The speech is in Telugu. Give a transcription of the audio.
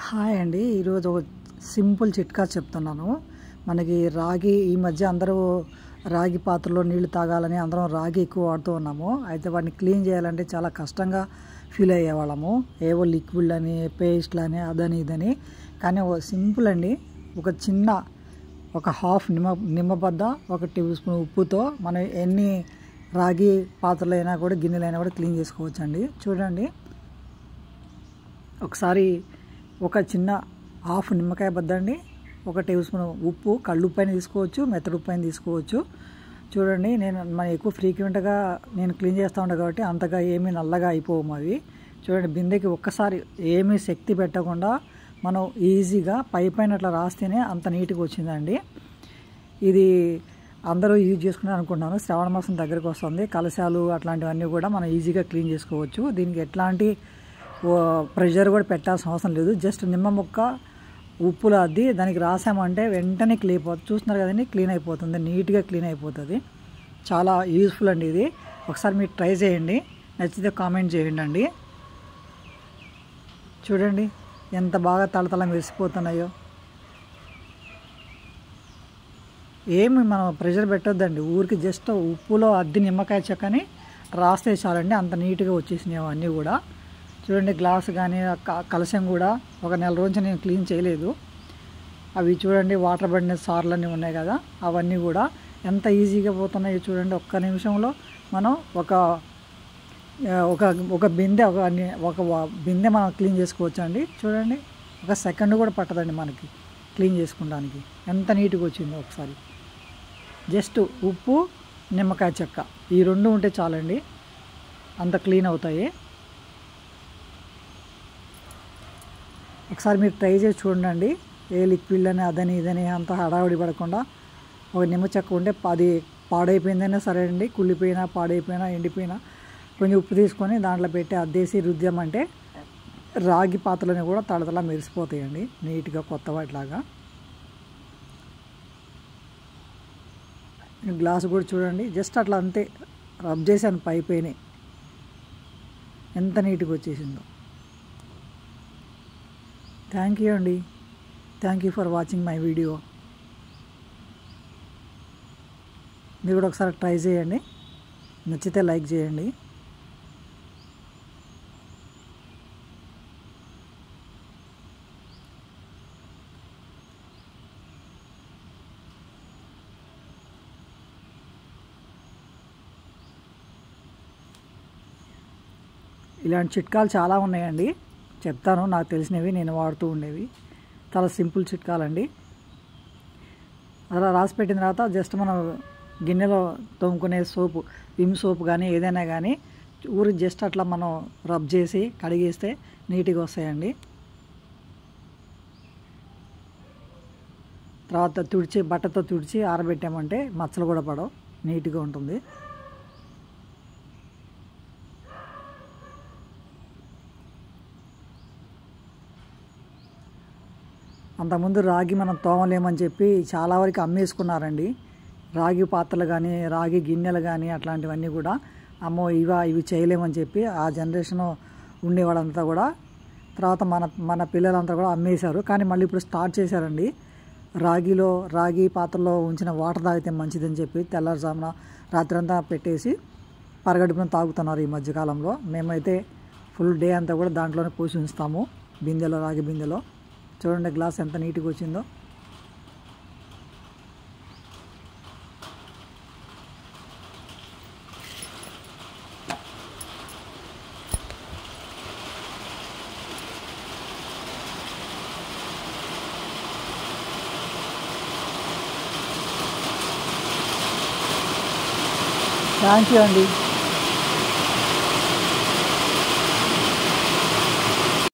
హాయ్ అండి. ఈరోజు ఒక సింపుల్ చిట్కా చెప్తున్నాను. మనకి రాగి ఈ మధ్య అందరూ రాగి పాత్రలో నీళ్లు తాగాలని అందరం రాగి ఎక్కువ వాడుతూ ఉన్నాము. అయితే వాటిని క్లీన్ చేయాలంటే చాలా కష్టంగా ఫీల్ అయ్యేవాళ్ళము. ఏవో లిక్విడ్లని, పేస్ట్లని, అదని ఇదని. కానీ సింపుల్ అండి. ఒక హాఫ్ నిమ్మబద్ద, ఒక టేబుల్ స్పూన్ ఉప్పుతో మనం ఎన్ని రాగి పాత్రలైనా కూడా, గిన్నెలైనా కూడా క్లీన్ చేసుకోవచ్చు అండి. చూడండి, ఒకసారి ఒక చిన్న హాఫ్ నిమ్మకాయ బద్దండి, ఒక టేబుల్ స్పూన్ ఉప్పు, కళ్ళుప్పు అయినా తీసుకోవచ్చు, మెత్తడి ఉప్పు అయినా తీసుకోవచ్చు. చూడండి, మనం ఎక్కువ ఫ్రీక్వెంట్గా నేను క్లీన్ చేస్తూ ఉంటాను కాబట్టి అంతగా ఏమీ నల్లగా అయిపోవు అవి. చూడండి, బిందెకి ఒక్కసారి ఏమీ శక్తి పెట్టకుండా మనం ఈజీగా పైన అట్లా రాస్తేనే అంత నీట్గా వచ్చిందండి. ఇది అందరూ యూజ్ చేసుకున్నారు అనుకుంటున్నాను. శ్రావణ మాసం దగ్గరకు వస్తుంది. కలశాలు అట్లాంటివన్నీ కూడా మనం ఈజీగా క్లీన్ చేసుకోవచ్చు. దీనికి ఎట్లాంటి ప్రెషర్ కూడా పెట్టాల్సిన అవసరం లేదు. జస్ట్ నిమ్మ ముక్క ఉప్పులో అద్ది దానికి రాసామంటే వెంటనే క్లీన్ అయిపోతుంది. చూస్తున్నారు కదండి, క్లీన్ అయిపోతుంది, నీట్గా క్లీన్ అయిపోతుంది. చాలా యూస్ఫుల్ అండి ఇది. ఒకసారి మీరు ట్రై చేయండి, నచ్చితే కామెంట్ చేయండి అండి. చూడండి ఎంత బాగా తళతళ మెరిసిపోతున్నాయో. ఏమి మనం ప్రెషర్ పెట్టొద్దండి, ఊరికి జస్ట్ ఉప్పులో అద్ది నిమ్మకాయ చెక్కని రాస్తే చాలండి, అంత నీట్గా వచ్చేసినాయి అన్నీ కూడా. చూడండి, గ్లాస్ కానీ కలశం కూడా ఒక నెల రోజు నేను క్లీన్ చేయలేదు. అవి చూడండి, వాటర్ పడిన సార్లన్నీ ఉన్నాయి కదా, అవన్నీ కూడా ఎంత ఈజీగా పోతున్నాయో చూడండి. ఒక్క నిమిషంలో మనం ఒక బిందె మనం క్లీన్ చేసుకోవచ్చు అండి. చూడండి, ఒక సెకండ్ కూడా పట్టదండి మనకి క్లీన్ చేసుకోవడానికి. ఎంత నీట్గా వచ్చిందో ఒకసారి. జస్ట్ ఉప్పు, నిమ్మకాయ చెక్క ఈ రెండు ఉంటే చాలండి, అంత క్లీన్ అవుతాయి. ఒకసారి మీరు ట్రై చేసి చూడండి. ఏ లిక్విడ్ అని అదని ఇదని అంత హడావుడి పడకుండా ఒక నిమ్మ చెక్క ఉంటే అది పాడైపోయిందైనా సరే అండి, కుళ్ళిపోయినా, పాడైపోయినా, ఎండిపోయినా కొంచెం ఉప్పు తీసుకొని దాంట్లో పెట్టి అద్దేసి రుద్దామంటే రాగి పాత్రలని కూడా తడతలా మెరిసిపోతాయండి, నీట్గా కొత్త వాటిలాగా. గ్లాసు కూడా చూడండి, జస్ట్ అట్లా అంతే రబ్ చేశాను పైన, ఎంత నీట్గా వచ్చేసిందో. థ్యాంక్ యూ అండి. Thank you for watching my video. మీరు కూడా ఒకసారి ట్రై చేయండి, నచ్చితే లైక్ చేయండి. ఇలాంటి చిట్కాలు చాలా ఉన్నాయండి, చెప్తాను. నాకు తెలిసినవి, నేను వాడుతూ ఉండేవి. చాలా సింపుల్ చిట్కాలండి. అలా రాసి పెట్టిన తర్వాత జస్ట్ మనం గిన్నెలో తోముకునే సోపు, విమ్ సోపు కానీ ఏదైనా కానీ ఊరికి జస్ట్ అట్లా మనం రబ్ చేసి కడిగేస్తే నీట్గా వస్తాయండి. తర్వాత బట్టతో తుడిచి ఆరబెట్టామంటే మచ్చలు కూడా పడవు, నీట్గా ఉంటుంది. అంతకుముందు రాగి మనం తోమలేమని చెప్పి చాలా వరకు అమ్మేసుకున్నారండి. రాగి పాత్రలు కానీ, రాగి గిన్నెలు కానీ అట్లాంటివన్నీ కూడా అమ్మో ఇవి చేయలేమని చెప్పి ఆ జనరేషన్ ఉండేవాళ్ళంతా కూడా. తర్వాత మన పిల్లలంతా కూడా అమ్మేశారు. కానీ మళ్ళీ ఇప్పుడు స్టార్ట్ చేశారండి. రాగి పాత్రలో ఉంచిన వాటర్ తాగితే మంచిదని చెప్పి తెల్లారుజామున రాత్రి అంతా పెట్టేసి పరగడుపున తాగుతున్నారు ఈ మధ్యకాలంలో. మేమైతే ఫుల్ డే అంతా కూడా దాంట్లోనే పోసి ఉంచుతాము, బిందెలో, రాగి బిందెలో. చూడండి గ్లాస్ ఎంత నీట్గా వచ్చిందో. థ్యాంక్ యూ అండి.